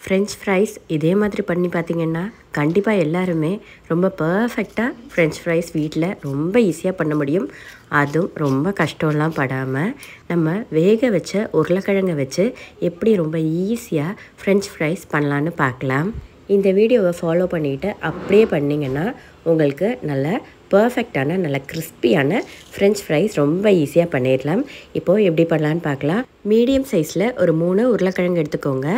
French fries இதே மாதிரி பண்ணி பார்த்தீங்கன்னா கண்டிப்பாக எல்லாருமே ரொம்ப பர்ஃபெக்டாக ஃப்ரெஞ்ச் ஃப்ரைஸ் வீட்டில் ரொம்ப ஈஸியாக பண்ண முடியும். அதுவும் ரொம்ப கஷ்டம்லாம் படாமல் நம்ம வேக வச்ச உருளைக்கிழங்கை வச்சு எப்படி ரொம்ப ஈஸியாக ஃப்ரெஞ்ச் ஃப்ரைஸ் பண்ணலான்னு பார்க்கலாம். இந்த வீடியோவை ஃபாலோ பண்ணிவிட்டு அப்படியே பண்ணிங்கன்னா உங்களுக்கு நல்ல பர்ஃபெக்டான நல்ல கிறிஸ்பியான ஃப்ரெஞ்ச் ஃப்ரைஸ் ரொம்ப ஈஸியாக பண்ணிடலாம். இப்போது எப்படி பண்ணலான்னு பார்க்கலாம். மீடியம் சைஸில் ஒரு 3 உருளைக்கிழங்கு எடுத்துக்கோங்க.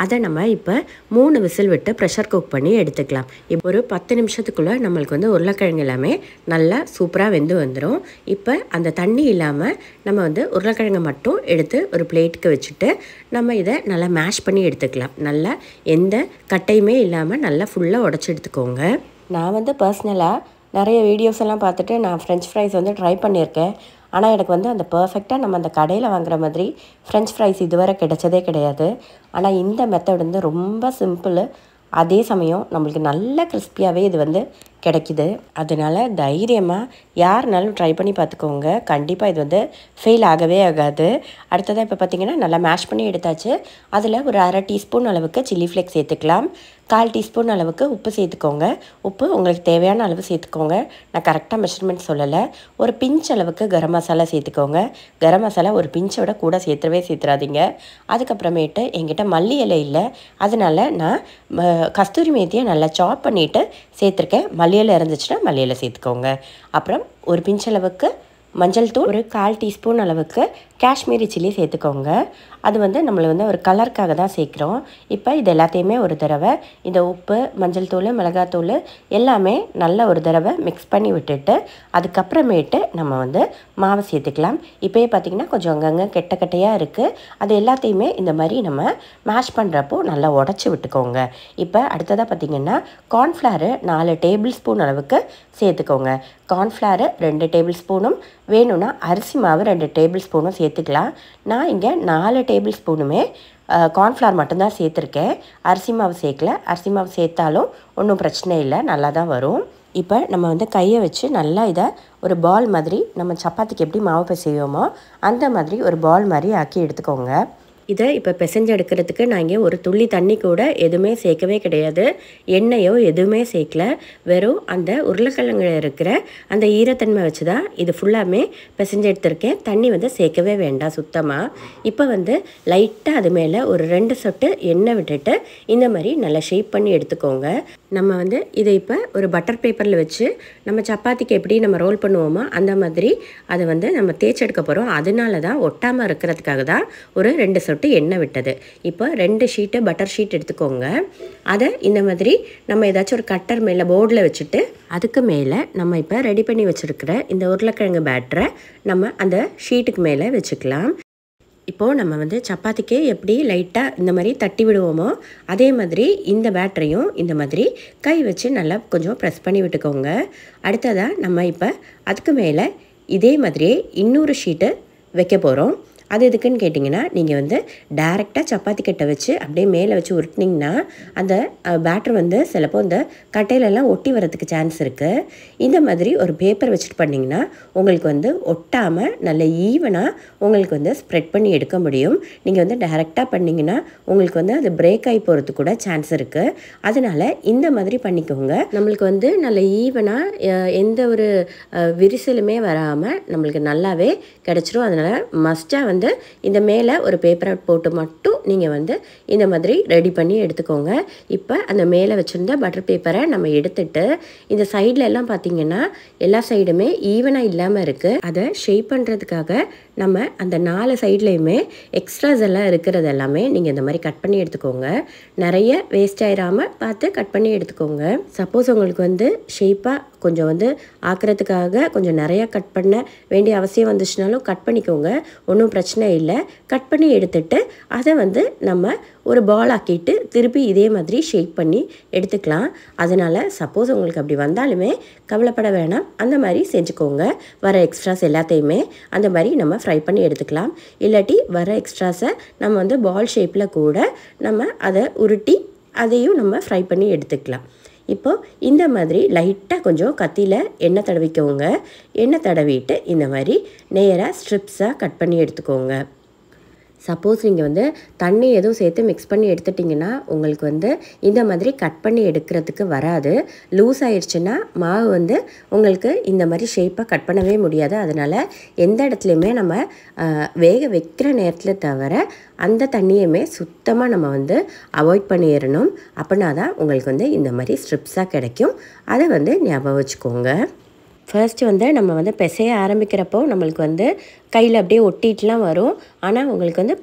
அதை நம்ம இப்போ 3 விசில் விட்டு ப்ரெஷர் குக் பண்ணி எடுத்துக்கலாம். இப்போ ஒரு 10 நிமிஷத்துக்குள்ளே நம்மளுக்கு வந்து உருளைக்கிழங்கு எல்லாமே நல்லா சூப்பராக வெந்து வந்துடும். இப்போ அந்த தண்ணி இல்லாமல் நம்ம வந்து உருளைக்கிழங்கை மட்டும் எடுத்து ஒரு பிளேட்டுக்கு வச்சுட்டு நம்ம இதை நல்லா மேஷ் பண்ணி எடுத்துக்கலாம். நல்லா எந்த கட்டையுமே இல்லாமல் நல்லா ஃபுல்லாக உடச்சி எடுத்துக்கோங்க. நான் வந்து பர்சனலாக நிறைய வீடியோஸ் எல்லாம் பார்த்துட்டு நான் ஃப்ரெஞ்ச் ஃப்ரைஸ் வந்து ட்ரை பண்ணியிருக்கேன். ஆனால் எனக்கு வந்து அந்த பர்ஃபெக்டாக நம்ம அந்த கடையில் வாங்குற மாதிரி ஃப்ரெஞ்ச் ஃப்ரைஸ் இதுவரை கிடைச்சதே கிடையாது. ஆனால் இந்த மெத்தட் வந்து ரொம்ப சிம்பிள், அதே சமயம் நம்மளுக்கு நல்ல கிறிஸ்பியாகவே இது வந்து கிடைக்கிது. அதனால் தைரியமாக யாருனாலும் ட்ரை பண்ணி பார்த்துக்கோங்க. கண்டிப்பாக இது வந்து ஃபெயில் ஆகவே ஆகாது. அடுத்ததாக இப்போ பார்த்திங்கன்னா நல்லா மேஷ் பண்ணி எடுத்தாச்சு. அதில் ஒரு 1/2 டீஸ்பூன் அளவுக்கு சில்லி ஃப்ளேக்ஸ் சேர்த்துக்கலாம். 1/4 டீஸ்பூன் அளவுக்கு உப்பு சேர்த்துக்கோங்க. உப்பு உங்களுக்கு தேவையான அளவு சேர்த்துக்கோங்க. நான் கரெக்டாக மெஷர்மெண்ட் சொல்லலை. ஒரு பிஞ்ச் அளவுக்கு கரம் மசாலா சேர்த்துக்கோங்க. கரம் மசாலா ஒரு பிஞ்சோட கூட சேர்த்துறாதீங்க. அதுக்கப்புறமேட்டு என்கிட்ட மல்லி இலை இல்லை, அதனால் நான் கஸ்தூரி மேத்தியை நல்லா சாப் பண்ணிவிட்டு சேர்த்துருக்கேன். மல்லி இலை இருந்துச்சுன்னா மல்லி இலை சேர்த்துக்கோங்க. அப்புறம் ஒரு பிஞ்ச் அளவுக்கு மஞ்சள் தூள், ஒரு 1/4 டீஸ்பூன் அளவுக்கு காஷ்மீரி சில்லி சேர்த்துக்கோங்க. அது வந்து நம்மளை வந்து ஒரு கலருக்காக தான் சேர்க்குறோம். இப்போ இது எல்லாத்தையுமே ஒரு தடவை இந்த உப்பு, மஞ்சள் தூள், மிளகாத்தூள் எல்லாமே நல்லா ஒரு தடவை மிக்ஸ் பண்ணி விட்டுட்டு அதுக்கப்புறமேட்டு நம்ம வந்து மாவு சேர்த்துக்கலாம். இப்போயே பார்த்திங்கன்னா கொஞ்சம் அங்கங்கே கெட்டையாக இருக்குது. அது எல்லாத்தையுமே இந்த மாதிரி நம்ம மேஷ் பண்ணுறப்போ நல்லா உடச்சி விட்டுக்கோங்க. இப்போ அடுத்ததாக பார்த்திங்கன்னா கார்ன்ஃப்ளவர் 4 டேபிள் ஸ்பூன் அளவுக்கு சேர்த்துக்கோங்க. கார்ன்ஃப்ளவர் 2 டேபிள் ஸ்பூனும் வேணும்னா அரிசி மாவு 2 டேபிள் ஸ்பூனும் சேர்த்துக்கலாம். நான் இங்கே 4 டேபிள் ஸ்பூனுமே கார்ன்ஃப்ளவர் மட்டும்தான் சேர்த்துருக்கேன். அரிசி மாவு சேர்க்கல. அரிசி மாவு சேர்த்தாலும் ஒன்றும் பிரச்சனை இல்லை, நல்லா தான் வரும். இப்போ நம்ம வந்து கையை வச்சு நல்லா இதை ஒரு பால் மாதிரி நம்ம சப்பாத்திக்கு எப்படி மாவு பிசைவோமோ அந்த மாதிரி ஒரு பால் மாதிரி ஆக்கி எடுத்துக்கோங்க. இதை இப்போ பிசைஞ்சு எடுக்கிறதுக்கு நான் இங்கே ஒரு துள்ளி தண்ணி கூட எதுவுமே சேர்க்கவே கிடையாது. எண்ணெயோ எதுவுமே சேர்க்கல. வெறும் அந்த உருளைக்கிழங்குல இருக்கிற அந்த ஈரத்தன்மை வச்சு தான் இது ஃபுல்லாமே பிசைஞ்சு எடுத்திருக்கேன். தண்ணி வந்து சேர்க்கவே வேண்டாம் சுத்தமாக. இப்போ வந்து லைட்டாக அது மேலே ஒரு 2 சொட்டு எண்ணெய் விட்டுட்டு இந்த மாதிரி நல்லா ஷேப் பண்ணி எடுத்துக்கோங்க. நம்ம வந்து இதை இப்போ ஒரு பட்டர் பேப்பரில் வச்சு நம்ம சப்பாத்திக்கு எப்படி நம்ம ரோல் பண்ணுவோமோ அந்த மாதிரி அதை வந்து நம்ம தேய்ச்சி எடுக்க போகிறோம். அதனால தான் ஒட்டாமல் இருக்கிறதுக்காக தான் ஒரு 2 சொட்டு எண்ணெய் விட்டது. இப்போ 2 ஷீட்டு பட்டர் ஷீட் எடுத்துக்கோங்க. அதை இந்த மாதிரி நம்ம ஏதாச்சும் ஒரு கட்டர் மேலே போர்டில் வச்சுட்டு அதுக்கு மேலே நம்ம இப்போ ரெடி பண்ணி வச்சுருக்கிற இந்த உருளைக்கிழங்கு பேட்டரை நம்ம அந்த ஷீட்டுக்கு மேலே வச்சுக்கலாம். இப்போது நம்ம வந்து சப்பாத்திக்கு எப்படி லைட்டாக இந்த மாதிரி தட்டி விடுவோமோ அதே மாதிரி இந்த பேட்டரையும் இந்த மாதிரி கை வச்சு நல்லா கொஞ்சம் ப்ரெஸ் பண்ணி விட்டுக்கோங்க. அடுத்ததாக நம்ம இப்போ அதுக்கு மேலே இதே மாதிரியே இன்னொரு ஷீட்டு வைக்க போகிறோம். அது எதுக்குன்னு கேட்டிங்கன்னா, நீங்கள் வந்து டைரெக்டாக சப்பாத்தி கட்டை வச்சு அப்படியே மேலே வச்சு உருட்டினீங்கன்னா அந்த பேட்டர் வந்து சிலப்போ இந்த கட்டையிலெல்லாம் ஒட்டி வரதுக்கு சான்ஸ் இருக்குது. இந்த மாதிரி ஒரு பேப்பர் வச்சுட்டு பண்ணிங்கன்னா உங்களுக்கு வந்து ஒட்டாமல் நல்ல ஈவனாக உங்களுக்கு வந்து ஸ்ப்ரெட் பண்ணி எடுக்க முடியும். நீங்கள் வந்து டைரெக்டாக பண்ணிங்கன்னா உங்களுக்கு வந்து அது பிரேக் ஆகி போகிறதுக்கு கூட சான்ஸ் இருக்குது. அதனால் இந்த மாதிரி பண்ணிக்கோங்க. நம்மளுக்கு வந்து நல்ல ஈவனாக எந்த ஒரு விரிசலுமே வராமல் நம்மளுக்கு நல்லாவே கிடச்சிரும். அதனால் மஸ்ட்டாக வந்து இந்த மேலே ஒரு பேப்பரை போட்டு மட்டும் நீங்கள் வந்து இந்த மாதிரி ரெடி பண்ணி எடுத்துக்கோங்க. இப்போ அந்த மேலே வச்சுருந்த பட்டர் பேப்பரை நம்ம எடுத்துட்டு இந்த சைடில் எல்லாம் பார்த்திங்கன்னா எல்லா சைடுமே ஈவனாக இல்லாமல் இருக்குது. அதை ஷேப் பண்ணுறதுக்காக நம்ம அந்த 4 சைட்லேயுமே எக்ஸ்ட்ராஸ் எல்லாம் இருக்கிறது எல்லாமே நீங்கள் இந்த மாதிரி கட் பண்ணி எடுத்துக்கோங்க. நிறைய வேஸ்ட் ஆயிடாமல் பார்த்து கட் பண்ணி எடுத்துக்கோங்க. சப்போஸ் உங்களுக்கு வந்து ஷேப்பாக கொஞ்சம் வந்து ஆக்கிறதுக்காக கொஞ்சம் நிறையா கட் பண்ண வேண்டிய அவசியம் வந்துச்சுனாலும் கட் பண்ணிக்கோங்க, ஒன்றும் பிரச்சனை இல்லை. கட் பண்ணி எடுத்துட்டு அதை வந்து நம்ம ஒரு பால் ஆக்கிட்டு திருப்பி இதே மாதிரி ஷேப் பண்ணி எடுத்துக்கலாம். அதனால் சப்போஸ் உங்களுக்கு அப்படி வந்தாலுமே கவலைப்பட வேணாம், அந்த மாதிரி செஞ்சுக்கோங்க. வர எக்ஸ்ட்ராஸ் எல்லாத்தையுமே அந்த மாதிரி நம்ம ஃப்ரை பண்ணி எடுத்துக்கலாம். இல்லாட்டி வர எக்ஸ்ட்ராஸை நம்ம வந்து பால் ஷேப்பில் கூட நம்ம அதை உருட்டி அதையும் நம்ம ஃப்ரை பண்ணி எடுத்துக்கலாம். இப்போது இந்த மாதிரி லைட்டாக கொஞ்சம் கத்தியில் எண்ணெய் தடவிக்கோங்க. எண்ணெய் தடவிட்டு இந்த மாதிரி நேராக ஸ்ட்ரிப்ஸாக கட் பண்ணி எடுத்துக்கோங்க. சப்போஸ் நீங்கள் வந்து தண்ணி எதுவும் சேர்த்து மிக்ஸ் பண்ணி எடுத்துட்டிங்கன்னா உங்களுக்கு வந்து இந்த மாதிரி கட் பண்ணி எடுக்கிறதுக்கு வராது. லூஸ் ஆயிடுச்சுன்னா மாவு வந்து உங்களுக்கு இந்த மாதிரி ஷேப்பாக கட் பண்ணவே முடியாது. அதனால் எந்த இடத்துலையுமே நம்ம வேக வைக்கிற நேரத்தில் தவிர அந்த தண்ணியுமே சுத்தமாக நம்ம வந்து அவாய்ட் பண்ணிடணும். அப்படின்னா தான் உங்களுக்கு வந்து இந்த மாதிரி ஸ்ட்ரிப்ஸாக கிடைக்கும். அதை வந்து ஞாபகம் வச்சுக்கோங்க. ஃபர்ஸ்ட்டு வந்து நம்ம வந்து பிசைய ஆரம்பிக்கிறப்போ நம்மளுக்கு வந்து கையில் அப்படியே ஒட்டிட்டுலாம் வரும். ஆனால் உங்களுக்கு வந்து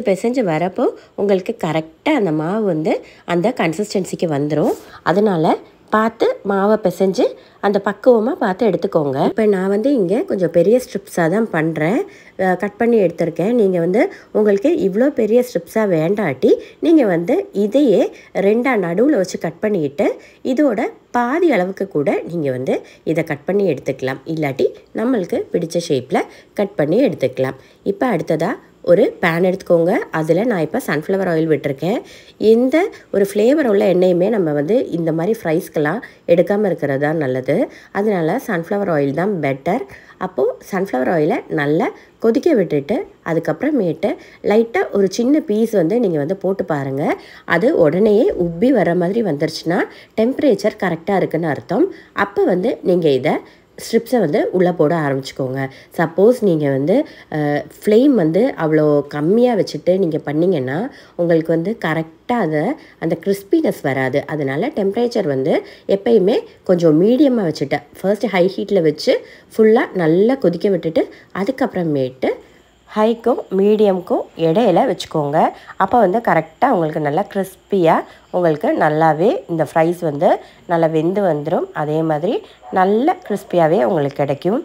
பிசைஞ்சு வரப்போ உங்களுக்கு கரெக்டாக அந்த மாவு வந்து அந்த கன்சிஸ்டன்சிக்கு வந்துடும். அதனால் பார்த்து மாவை பிசைஞ்சு அந்த பக்குவமாக பார்த்து எடுத்துக்கோங்க. இப்போ நான் வந்து இங்கே கொஞ்சம் பெரிய ஸ்ட்ரிப்ஸாக தான் பண்ணுறேன், கட் பண்ணி எடுத்திருக்கேன். நீங்கள் வந்து உங்களுக்கு இவ்வளோ பெரிய ஸ்ட்ரிப்ஸாக வேண்டாட்டி நீங்கள் வந்து இதையே ரெண்டாக நடுவில் வச்சு கட் பண்ணிக்கிட்டு இதோட பாதி அளவுக்கு கூட நீங்கள் வந்து இதை கட் பண்ணி எடுத்துக்கலாம். இல்லாட்டி நம்மளுக்கு பிடிச்ச ஷேப்பில் கட் பண்ணி எடுத்துக்கலாம். இப்போ அடுத்ததாக ஒரு பேன் எடுத்துக்கோங்க. அதில் நான் இப்போ சன்ஃப்ளவர் ஆயில் விட்டுருக்கேன். எந்த ஒரு ஃப்ளேவர் உள்ள எண்ணெயுமே நம்ம வந்து இந்த மாதிரி ஃப்ரைஸ்க்கெல்லாம் எடுக்காமல் இருக்கிறது தான் நல்லது. அதனால் சன்ஃப்ளவர் ஆயில் தான் பெட்டர். அப்போது சன்ஃப்ளவர் ஆயிலை நல்லா கொதிக்க விட்டுட்டு அதுக்கப்புறமேட்டு லைட்டாக ஒரு சின்ன பீஸ் வந்து நீங்கள் வந்து போட்டு பாருங்கள். அது உடனேயே உப்பி வர மாதிரி வந்துருச்சுன்னா டெம்பரேச்சர் கரெக்டாக இருக்குதுன்னு அர்த்தம். அப்போ வந்து நீங்கள் இதை ஸ்ட்ரிப்ஸை வந்து உள்ளே போட ஆரம்பிச்சுக்கோங்க. சப்போஸ் நீங்கள் வந்து ஃப்ளேம் வந்து அவ்வளோ கம்மியாக வச்சுட்டு நீங்கள் பண்ணிங்கன்னா உங்களுக்கு வந்து கரெக்டாக அந்த கிறிஸ்பினஸ் வராது. அதனால் டெம்பரேச்சர் வந்து எப்பயுமே கொஞ்சம் மீடியமாக வச்சுட்டு ஃபர்ஸ்ட்டு ஹை ஹீட்டில் வச்சு ஃபுல்லாக நல்லா கொதிக்க விட்டுட்டு அதுக்கப்புறமேட்டு ஹைக்கும் மீடியமுக்கும் இடையில வச்சுக்கோங்க. அப்போ வந்து கரெக்டாக உங்களுக்கு நல்லா கிறிஸ்பியாக உங்களுக்கு நல்லாவே இந்த ஃப்ரைஸ் வந்து நல்லா வெந்து வந்துடும். அதே மாதிரி நல்ல கிறிஸ்பியாகவே உங்களுக்கு கிடைக்கும்.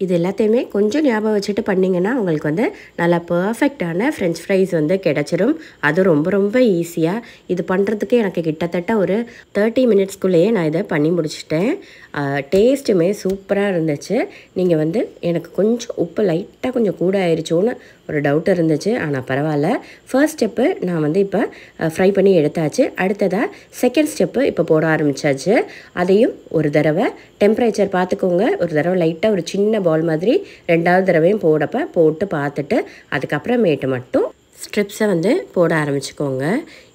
இது எல்லாத்தையுமே கொஞ்சம் ஞாபகம் வச்சுட்டு பண்ணிங்கன்னா உங்களுக்கு வந்து நல்லா பர்ஃபெக்டான ஃப்ரெஞ்ச் ஃப்ரைஸ் வந்து கிடச்சிரும். அது ரொம்ப ரொம்ப ஈஸியாக இது பண்ணுறதுக்கு எனக்கு கிட்டத்தட்ட ஒரு 30 மினிட்ஸ்க்குள்ளேயே நான் இதை பண்ணி முடிச்சிட்டேன். டேஸ்ட்டுமே சூப்பராக இருந்துச்சு. நீங்கள் வந்து எனக்கு கொஞ்சம் உப்பு லைட்டாக கொஞ்சம் கூட ஆயிடுச்சோன்னு ஒரு டவுட் இருந்துச்சு. ஆனால் பரவாயில்ல. ஃபர்ஸ்ட் ஸ்டெப்பு நான் வந்து இப்போ ஃப்ரை பண்ணி எடுத்தாச்சு. அடுத்ததாக செகண்ட் ஸ்டெப்பு இப்போ போட ஆரம்பித்தாச்சு. அதையும் ஒரு தடவை டெம்பரேச்சர் பார்த்துக்கோங்க. ஒரு தடவை லைட்டாக ஒரு சின்ன பால் மாதிரி ரெண்டாவது தடவையும் போட்டு பார்த்துட்டு அதுக்கப்புறமேட்டு மட்டும் ஸ்ட்ரிப்ஸை வந்து போட ஆரம்பிச்சுக்கோங்க.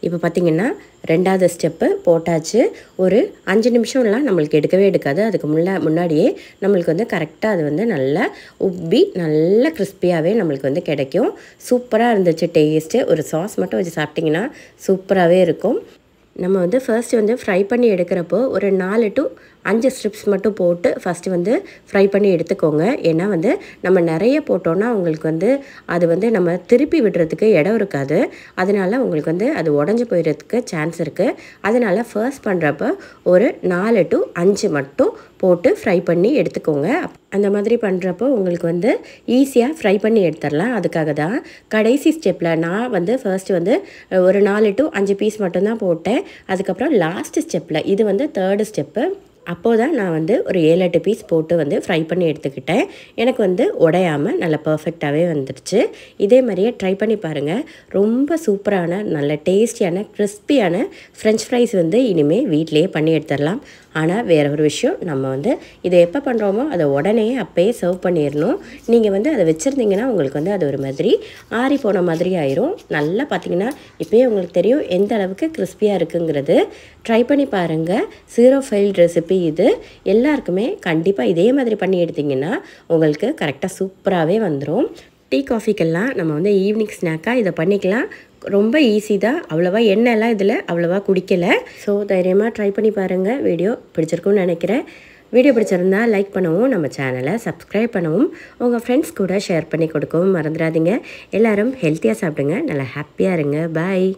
இப்போ பார்த்திங்கன்னா ரெண்டாவது ஸ்டெப்பு போட்டாச்சு. ஒரு 5 நிமிஷம்லாம் நம்மளுக்கு எடுக்காது. அதுக்கு முன்னாடியே நம்மளுக்கு வந்து கரெக்டாக அது வந்து நல்லா உப்பி நல்ல கிறிஸ்பியாகவே நம்மளுக்கு வந்து கிடைக்கும். சூப்பராக இருந்துச்சு டேஸ்ட்டு. ஒரு சாஸ் மட்டும் வச்சு சாப்பிட்டிங்கன்னா சூப்பராகவே இருக்கும். நம்ம வந்து ஃபர்ஸ்ட்டு வந்து ஃப்ரை பண்ணி எடுக்கிறப்போ ஒரு 4 to 5 ஸ்ட்ரிப்ஸ் மட்டும் போட்டு ஃபஸ்ட்டு வந்து ஃப்ரை பண்ணி எடுத்துக்கோங்க. ஏன்னா வந்து நம்ம நிறைய போட்டோன்னா உங்களுக்கு வந்து அது வந்து நம்ம திருப்பி விடுறதுக்கு இடம் இருக்காது. அதனால் உங்களுக்கு வந்து அது உடஞ்சி போயிடுறதுக்கு சான்ஸ் இருக்குது. அதனால் ஃபர்ஸ்ட் பண்ணுறப்ப ஒரு 4 to 5 மட்டும் போட்டு ஃப்ரை பண்ணி எடுத்துக்கோங்க. அந்த மாதிரி பண்ணுறப்போ உங்களுக்கு வந்து ஈஸியாக ஃப்ரை பண்ணி எடுத்துடலாம். அதுக்காக தான் கடைசி ஸ்டெப்பில் நான் வந்து ஃபர்ஸ்ட்டு வந்து ஒரு 4 to 5 பீஸ் மட்டும்தான் போட்டேன். அதுக்கப்புறம் லாஸ்ட் ஸ்டெப்பில் இது வந்து 3rd ஸ்டெப்பு. அப்போது தான் நான் வந்து ஒரு 7-8 பீஸ் போட்டு வந்து ஃப்ரை பண்ணி எடுத்துக்கிட்டேன். எனக்கு வந்து உடையாமல் நல்லா பர்ஃபெக்டாகவே வந்துடுச்சு. இதே மாதிரியே ட்ரை பண்ணி பாருங்கள். ரொம்ப சூப்பரான நல்ல டேஸ்டியான கிறிஸ்பியான ஃப்ரெஞ்ச் ஃப்ரைஸ் வந்து இனிமேல் வீட்டிலையே பண்ணி எடுத்துடலாம். ஆனால் வேறு ஒரு விஷயம், நம்ம வந்து இதை எப்போ பண்ணுறோமோ அதை உடனே அப்போயே சர்வ் பண்ணிடணும். நீங்கள் வந்து அதை வச்சுருந்தீங்கன்னா உங்களுக்கு வந்து அது ஒரு மாதிரி ஆறி போன மாதிரி ஆயிரும். நல்லா பார்த்திங்கன்னா இப்போயே உங்களுக்கு தெரியும் எந்த அளவுக்கு கிறிஸ்பியாக இருக்குங்கிறது. ட்ரை பண்ணி பாருங்கள். 0 ஃபெயில்ட் ரெசிபி இது. எல்லாருக்குமே கண்டிப்பாக இதே மாதிரி பண்ணி எடுத்திங்கன்னா உங்களுக்கு கரெக்டாக சூப்பராகவே வந்துடும். டீ காஃபிக்கெல்லாம் நம்ம வந்து ஈவினிங் ஸ்நாக்காக இதை பண்ணிக்கலாம். ரொம்ப ஈஸி தான். அவ்வளோவா எண்ணெய்லாம் இதில் அவ்வளோவா குடிக்கலை. ஸோ தைரியமாக ட்ரை பண்ணி பாருங்கள். வீடியோ பிடிச்சிருக்குன்னு நினைக்கிறேன். வீடியோ பிடிச்சிருந்தா லைக் பண்ணவும், நம்ம சேனலை சப்ஸ்கிரைப் பண்ணவும், உங்கள் ஃப்ரெண்ட்ஸ் கூட ஷேர் பண்ணி கொடுக்கவும் மறந்துடாதீங்க. எல்லோரும் ஹெல்த்தியாக சாப்பிடுங்க, நல்லா ஹாப்பியாக இருங்க. பாய்.